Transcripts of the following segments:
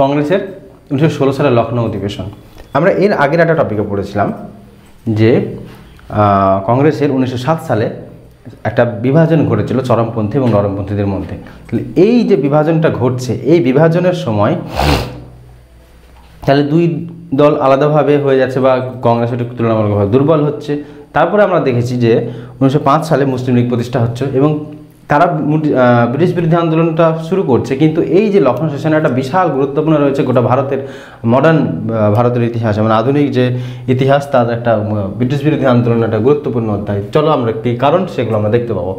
কংগ্রেসের 1916 সালের লখনৌ অধিবেশন। আমরা এর আগের একটা টপিকে পড়েছিলাম যে কংগ্রেসের 1907 সালে একটা বিভাজন ঘটেছিল চরমপন্থী এবং নরমপন্থীদের মধ্যে। তাহলে এই যে বিভাজনটা ঘটছে, এই বিভাজনের সময় তাহলে দুই দল আলাদাভাবে হয়ে যাচ্ছে বা কংগ্রেস একটু তুলনামূলকভাবে দুর্বল হচ্ছে। তারপরে আমরা দেখেছি যে 1905 সালে মুসলিম লীগ প্রতিষ্ঠা হচ্ছে এবং তারা ব্রিটিশ বিরোধী আন্দোলনটা শুরু করছে। কিন্তু এই যে লখনৌ সেশনে একটা বিশাল গুরুত্বপূর্ণ রয়েছে গোটা ভারতের মডার্ন ভারতের ইতিহাসে, মানে আধুনিক যে ইতিহাস, তার একটা ব্রিটিশ বিরোধী আন্দোলন একটা গুরুত্বপূর্ণ অধ্যায়। চলো আমরা কী কারণ সেগুলো আমরা দেখতে পাবো।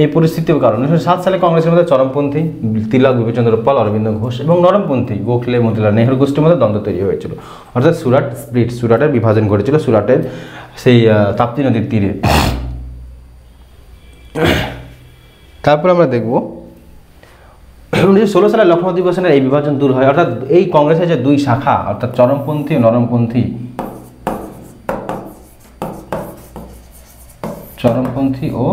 এই পরিস্থিতির কারণ 1907 সালে কংগ্রেসের মধ্যে চরমপন্থী তিলক, বিপিনচন্দ্র পাল, অরবিন্দ ঘোষ এবং নরমপন্থী গোখলে, মতিলাল নেহরু গোষ্ঠীর মধ্যে দ্বন্দ্ব তৈরি হয়েছিল, অর্থাৎ সুরাট স্প্লিট, সুরাটের বিভাজন ঘটেছিল সুরাটের সেই তাপ্তি নদীর তীরে। তারপর আমরা দেখব 1916 সালে লখনৌ অধিবেশনের এই বিভাজন দূর হয়, অর্থাৎ এই কংগ্রেসের যে দুই শাখা অর্থাৎ চরমপন্থী ও নরমপন্থী, চরমপন্থী ও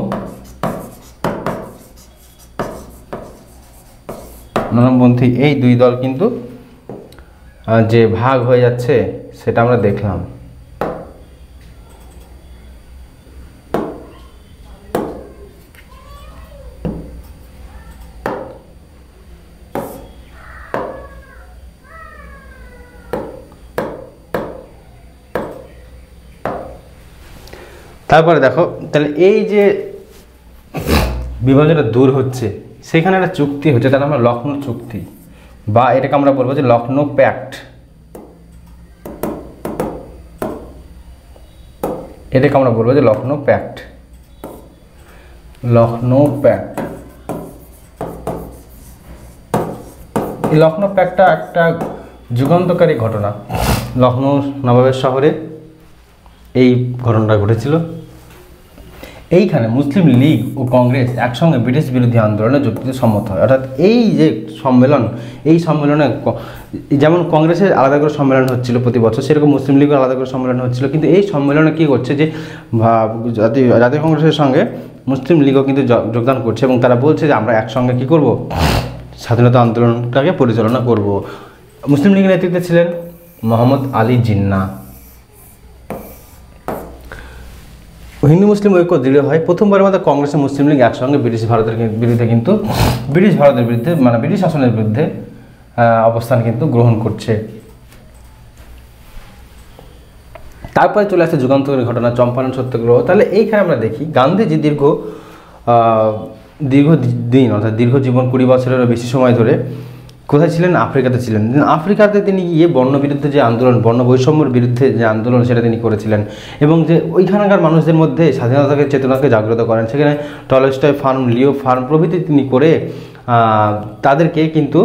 নরমপন্থী এই দুই দল কিন্তু যে ভাগ হয়ে যাচ্ছে সেটা আমরা দেখলাম। তারপরে দেখো, তাহলে এই যে বিভাজনটা দূর হচ্ছে সেখানে একটা চুক্তি হচ্ছে, তাহলে আমরা লখনৌ চুক্তি বা এটাকে আমরা বলবো যে লখনৌ প্যাক্ট। এটাকে আমরা বলবো যে লখনৌ প্যাক্ট, লখনৌ প্যাক্ট। এই লখনৌ প্যাক্টটা একটা যুগান্তকারী ঘটনা। লখনৌ নবাবের শহরে এই ঘটনাটা ঘটেছিল। এইখানে মুসলিম লীগ ও কংগ্রেস একসঙ্গে ব্রিটিশ বিরোধী আন্দোলনে যুক্তিতে সম্মত হয়। অর্থাৎ এই যে সম্মেলন, এই সম্মেলনে যেমন কংগ্রেসের আলাদা করে সম্মেলন হচ্ছিল প্রতি বছর, সেরকম মুসলিম লীগের আলাদা করে সম্মেলন হচ্ছিল। কিন্তু এই সম্মেলনে কী করছে যে জাতীয় কংগ্রেসের সঙ্গে মুসলিম লীগও কিন্তু যোগদান করছে এবং তারা বলছে যে আমরা একসঙ্গে কী করব, স্বাধীনতা আন্দোলনটাকে পরিচালনা করব। মুসলিম লীগের নেতৃত্বে ছিলেন মোহাম্মদ আলী জিন্নাহ। হিন্দু মুসলিম ঐক্য দৃঢ় হয়। প্রথমবারের মধ্যে কংগ্রেস ও মুসলিম লীগ একসঙ্গে ব্রিটিশ ভারতের বিরুদ্ধে কিন্তু ব্রিটিশ শাসনের বিরুদ্ধে অবস্থান কিন্তু গ্রহণ করছে। তারপরে চলে আসছে যুগান্তকারী ঘটনা চম্পারণ সত্যাগ্রহ। তাহলে এইখানে আমরা দেখি গান্ধীজি দীর্ঘদিন অর্থাৎ দীর্ঘ জীবন 20 বছরেরও বেশি সময় ধরে কোথায় ছিলেন? আফ্রিকাতে ছিলেন। আফ্রিকাতে তিনি গিয়ে বর্ণ বিরুদ্ধে যে আন্দোলন, বর্ণ বৈষম্যের বিরুদ্ধে যে আন্দোলন, সেটা তিনি করেছিলেন এবং যে ওইখানকার মানুষদের মধ্যে স্বাধীনতাকে চেতনাকে জাগ্রত করেন। সেখানে টলস্টয় ফার্ম, লিও ফার্ম প্রভৃতি তিনি করে তাদেরকে কিন্তু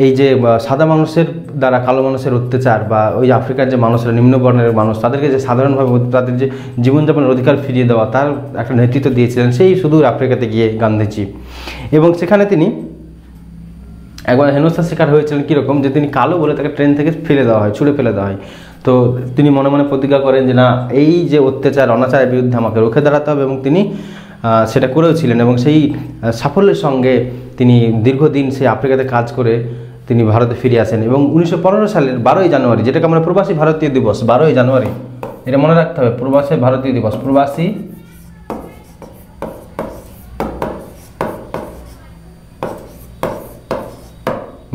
এই যে সাদা মানুষের দ্বারা কালো মানুষের অত্যাচার বা ওই আফ্রিকার যে মানুষরা নিম্নবর্ণের মানুষ, তাদেরকে যে সাধারণভাবে তাদের যে জীবনযাপনের অধিকার ফিরিয়ে দেওয়া, তার একটা নেতৃত্ব দিয়েছিলেন সেই সুদূর আফ্রিকাতে গিয়ে গান্ধীজি। এবং সেখানে তিনি একবার হেনস্থার শিকার হয়েছিলেন। কীরকম? যে তিনি কালো বলে তাকে ট্রেন থেকে ফেলে দেওয়া হয়, ছুঁড়ে ফেলে দেওয়া হয়। তো তিনি মনে মনে প্রতিজ্ঞা করেন যে না, এই যে অত্যাচার অনাচারের বিরুদ্ধে আমাকে রুখে দাঁড়াতে হবে এবং তিনি সেটা করেওছিলেন এবং সেই সাফল্যের সঙ্গে তিনি দীর্ঘদিন সেই আফ্রিকাতে কাজ করে তিনি ভারতে ফিরে আসেন এবং 1915 সালের 12ই জানুয়ারি, যেটাকে আমরা প্রবাসী ভারতীয় দিবস, 12ই জানুয়ারি, এটা মনে রাখতে হবে, প্রবাসী ভারতীয় দিবস, প্রবাসী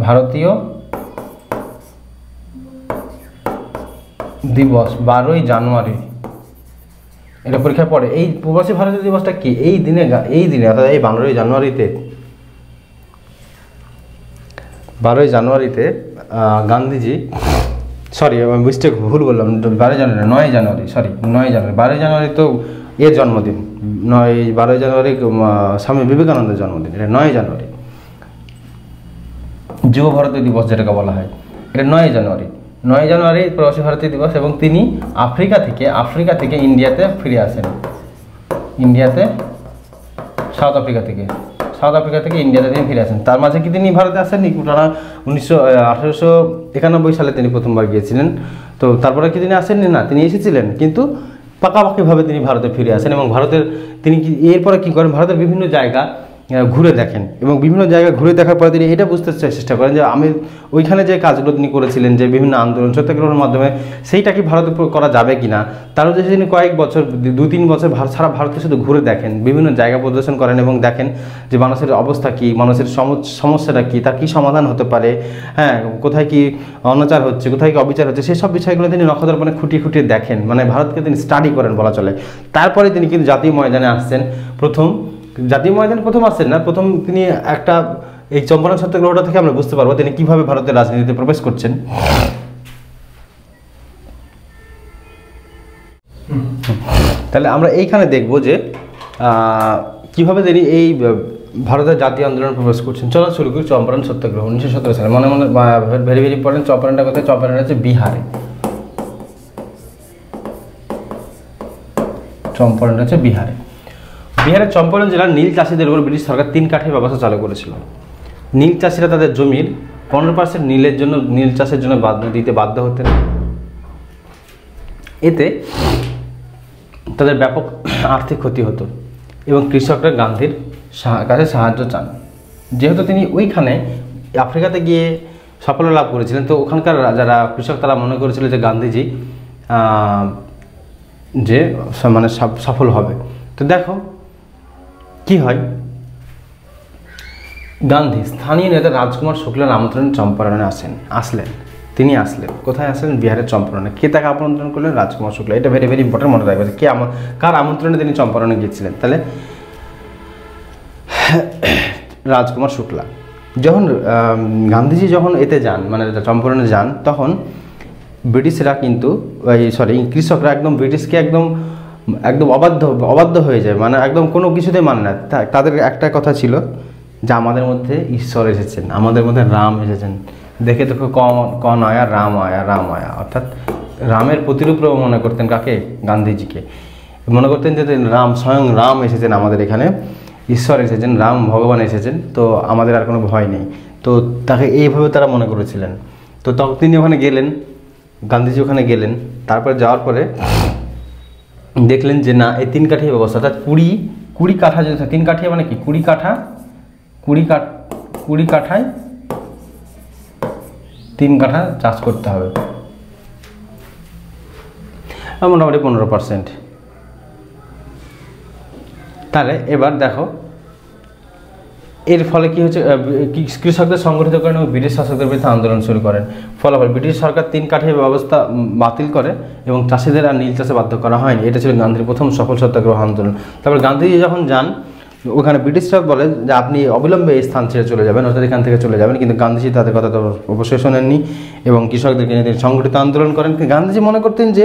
ভারতীয় দিবস 12ই জানুয়ারি, এটা পরীক্ষায় পড়ে। এই প্রবাসী ভারতীয় দিবসটা কি? এই দিনে অর্থাৎ এই 12ই জানুয়ারিতে গান্ধীজি, সরি মিস্টেক, ভুল বললাম, 12 জানুয়ারি, 9 জানুয়ারি, সরি 9 জানুয়ারি, 12 জানুয়ারি তো এর জন্মদিন, 12 জানুয়ারি স্বামী বিবেকানন্দের জন্মদিন, এটা 9 জানুয়ারি যুব ভারতীয় দিবস যেটাকে বলা হয়, এটা 9 জানুয়ারি প্রবাসী ভারতীয় দিবস। এবং তিনি আফ্রিকা থেকে ইন্ডিয়াতে ফিরে আসেন, সাউথ আফ্রিকা থেকে ইন্ডিয়াতে তিনি ফিরে আসেন। তার মাঝে কি তিনি ভারতে আসেননি? 1891 সালে তিনি প্রথমবার গিয়েছিলেন। তো তারপরে কি তিনি আসেননি? না, তিনি এসেছিলেন, কিন্তু পাকাপাকিভাবে তিনি ভারতে ফিরে আসেন এবং তিনি এরপরে কী করেন? ভারতের বিভিন্ন জায়গা ঘুরে দেখেন এবং বিভিন্ন জায়গায় ঘুরে দেখার পরে তিনি এটা বুঝতে চেষ্টা করেন যে আমি ওইখানে যে কাজগুলো তিনি করেছিলেন, যে বিভিন্ন আন্দোলন সত্যাগ্রহের মাধ্যমে, সেইটা কি ভারতে করা যাবে কি না। তার উদ্দেশ্যে তিনি কয়েক বছর 2-3 বছর সারা ভারতে শুধু ঘুরে দেখেন, বিভিন্ন জায়গা পরিদর্শন করেন এবং দেখেন যে মানুষের অবস্থা কী, মানুষের সমস্যাটা কী, তার কী সমাধান হতে পারে, হ্যাঁ, কোথায় কি অনাচার হচ্ছে, কোথায় কি অবিচার হচ্ছে, সেই সব বিষয়গুলো তিনি নখদর্পণে খুঁটিয়ে খুঁটিয়ে দেখেন, মানে ভারতকে তিনি স্টাডি করেন বলা চলে। তারপরে তিনি কিন্তু জাতীয় ময়দানে আসছেন। জাতীয় ময়দানে প্রথম আসছেন না, প্রথম তিনি একটা এই চম্পারণ সত্যাগ্রহটা থেকে আমরা বুঝতে পারবো তিনি কিভাবে ভারতের রাজনীতিতে প্রবেশ করছেন। তাহলে আমরা এইখানে দেখব যে কিভাবে তিনি এই ভারতের জাতীয় আন্দোলন প্রবেশ করছেন। চলো শুরু করি চম্পারণ সত্যাগ্রহ 1917 সালে। মনে ভেরি ভেরি ইম্পর্টেন্ট। চম্পারণটা কোথায়? চম্পারণ হচ্ছে বিহারে। চম্পারণ হচ্ছে বিহারে। বিহারের চম্পারণ জেলার নীল চাষিদের উপর ব্রিটিশ সরকার 3 কাঠির ব্যবস্থা চালু করেছিল। নীল চাষিরা তাদের জমির 15% নীল চাষের জন্য দিতে বাধ্য হতেন। এতে তাদের ব্যাপক আর্থিক ক্ষতি হতো এবং কৃষকরা গান্ধীর কাছে সাহায্য চান। যেহেতু তিনি ওইখানে আফ্রিকাতে গিয়ে সাফল্য লাভ করেছিলেন, তো ওখানকার যারা কৃষক তারা মনে করেছিল যে গান্ধীজি যে মানে সফল হবে। তো দেখো কি হয়। গান্ধী স্থানীয় নেতা রাজকুমার শুক্লার আমন্ত্রণে চম্পারণে আসলেন। তিনি আসলেন কোথায়? আসলেন বিহারের চম্পারণে। কে তাকে আমন্ত্রণ করলেন? রাজকুমার শুক্লা। এটা ভেরি ভেরি ইম্পর্টেন্ট, মনে রাখবে কে কার আমন্ত্রণে তিনি চম্পারণে গিয়েছিলেন। তাহলে রাজকুমার শুক্লা। যখন গান্ধীজি যখন এতে যান, মানে চম্পারণে যান, তখন ব্রিটিশরা কিন্তু কৃষকরা একদম ব্রিটিশকে একদম অবাধ্য হয়ে যায়, মানে একদম কোনো কিছুতে মানে না। তাদের একটা কথা ছিল যে আমাদের মধ্যে ঈশ্বর এসেছেন, আমাদের মধ্যে রাম এসেছেন। দেখে দেখো কন আয়া রাম আয়া, রাম আয়া, অর্থাৎ রামের প্রতিরূপ মনে করতেন কাকে? গান্ধীজিকে। মনে করতেন যে স্বয়ং রাম এসেছেন আমাদের এখানে, ঈশ্বর এসেছেন, রাম ভগবান এসেছেন, তো আমাদের আর কোনো ভয় নেই। তো তাকে এইভাবে তারা মনে করেছিলেন। তো তখন তিনি ওখানে গেলেন, গান্ধীজি ওখানে গেলেন। তারপরে যাওয়ার পরে দেখলেন যে না, এই 3 কাঠি ব্যবস্থা, অর্থাৎ 20 কাঠা, যদি 3 কাঠি মানে কি 20 কাঠায় 3 কাঠা চাষ করতে হবে, মোটামুটি 15%। তাহলে এবার দেখো এর ফলে কি হচ্ছে, কৃষকদের সংগঠিত করেন এবং ব্রিটিশ শাসকদের বিরুদ্ধে আন্দোলন শুরু করেন। ফলাফল ব্রিটিশ সরকার 3 কাঠির ব্যবস্থা বাতিল করে এবং চাষিদের আর নীল চাষে বাধ্য করা হয়নি। এটা ছিল গান্ধীর প্রথম সফল সত্যাগ্রহ আন্দোলন। তারপর গান্ধীজি যখন যান ওখানে, ব্রিটিশরা বলে যে আপনি অবিলম্বে এই স্থান ছেড়ে চলে যাবেন, অর্থাৎ এখান থেকে চলে যাবেন, কিন্তু গান্ধীজি তাদের কথা তো অবশ্যই শোনেননি এবং কৃষকদেরকে নিয়ে তিনি সংগঠিত আন্দোলন করেন। গান্ধীজি মনে করতেন যে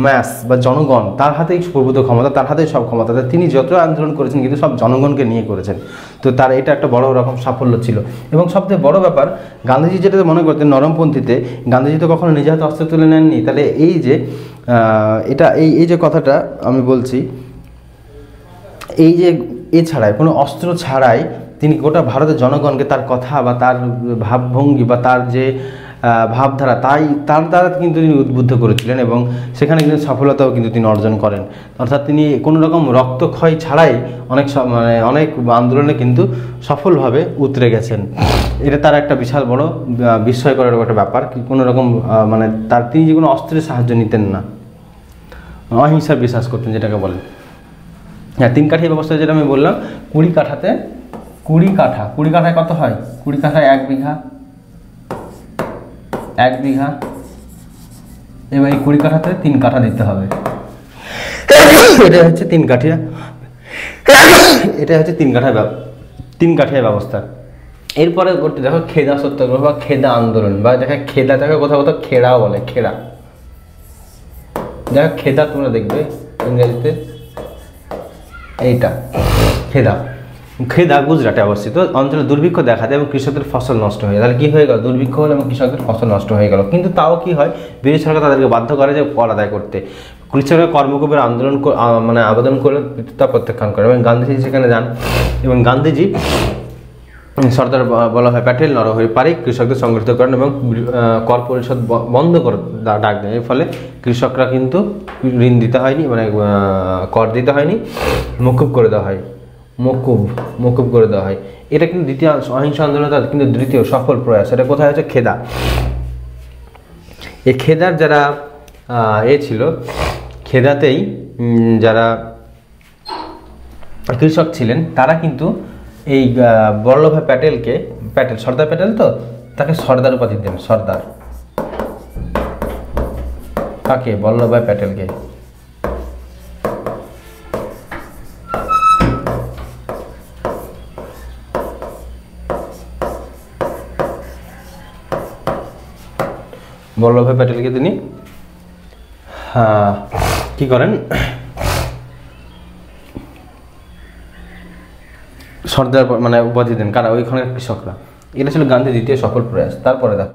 ম্যাস বা জনগণ তার হাতেই প্রভূত ক্ষমতা, তার হাতেই সব ক্ষমতা, তিনি যত আন্দোলন করেছেন কিন্তু সব জনগণকে নিয়ে করেছেন। তো তার এটা একটা বড় রকম সাফল্য ছিল। এবং সবথেকে বড় ব্যাপার, গান্ধীজি যেটা মনে করতেন নরমপন্থীতে, গান্ধীজি তো কখনো নিজে হাতে অস্ত্র তুলে নেননি। তাহলে এই যে এই যে কথাটা আমি বলছি, এই যে এছাড়াই কোনো অস্ত্র ছাড়াই তিনি গোটা ভারতের জনগণকে তার কথা বা তার ভাবভঙ্গি বা তার যে ভাবধারা তার দ্বারা কিন্তু তিনি উদ্বুদ্ধ করেছিলেন এবং সেখানে কিন্তু সফলতাও কিন্তু তিনি অর্জন করেন। অর্থাৎ তিনি কোনো রকম রক্তক্ষয় ছাড়াই অনেক আন্দোলনে কিন্তু সফলভাবে উতরে গেছেন। এটা তার একটা বিশাল বড় বিস্ময়কর একটা ব্যাপার, কি কোনো রকম তিনি যে কোনো অস্ত্রের সাহায্য নিতেন না, অহিংসার বিশ্বাস করতেন যেটাকে বলেন। হ্যাঁ, 3 কাঠির ব্যবস্থা যেটা আমি বললাম, 20 কাঠায় কত হয়? 20 কাঠায় 1 বিঘা, এবার এই 20 কাঠাতে 3 কাঠা দিতে হবে। এটা হচ্ছে 3 কাঠিয়া, এটা হচ্ছে 3 কাঠিয়া ব্যবস্থা। এরপরে করতে দেখো খেদা সত্যাগ্রহ বা খেদা আন্দোলন, বা দেখো খেদা, দেখো কোথাও কোথাও খেড়াও বলে, খেড়া। দেখো খেদা তোমরা দেখবে ইংরেজিতে, এইটা খেদা গুজরাটে অবস্থিত অঞ্চলে দুর্ভিক্ষ দেখা দেয় এবং কৃষকদের ফসল নষ্ট হয়ে যায়। তাহলে কী হয়ে গেল? দুর্ভিক্ষ হলো এবং কৃষকদের ফসল নষ্ট হয়ে গেল। কিন্তু তাও কি হয়, ব্রিটিশ সরকার তাদেরকে বাধ্য করে যে কর আদায় করতে। কৃষকের কর্মকূপের আন্দোলন আবেদন করে তা প্রত্যাখ্যান করে এবং গান্ধীজি সেখানে যান এবং গান্ধীজি সর্দার বলা হয় প্যাটেল নরহরি পারিক কৃষকদের সংগঠিত করেন এবং কর পরিশোধ বন্ধ করে ডাক দেন। এর ফলে কৃষকরা কিন্তু ঋণ দিতে হয়নি, কর দিতে হয়নি, মকুব করে দেওয়া হয়। মকুব করে দেওয়া হয়। এটা কিন্তু দ্বিতীয় অহিংস আন্দোলন, কিন্তু দ্বিতীয় সফল প্রয়াস। এটা কোথায় হচ্ছে? খেদা। এই খেদার যারা ছিল, খেদাতেই যারা কৃষক ছিলেন তারা কিন্তু এই বল্লভভাই প্যাটেল সর্দার প্যাটেল, তো তাকে সর্দার উপাধি দেন। সর্দার কাকে? বল্লভভাই প্যাটেলকে। বল্লভভাই প্যাটেলকে তিনি কি করেন? সর্দার মানে উপাধি দেন। কারা? ওইখানে কৃষকরা। এটা ছিল গান্ধীর দ্বিতীয় সফল প্রয়াস। তারপরে দেখো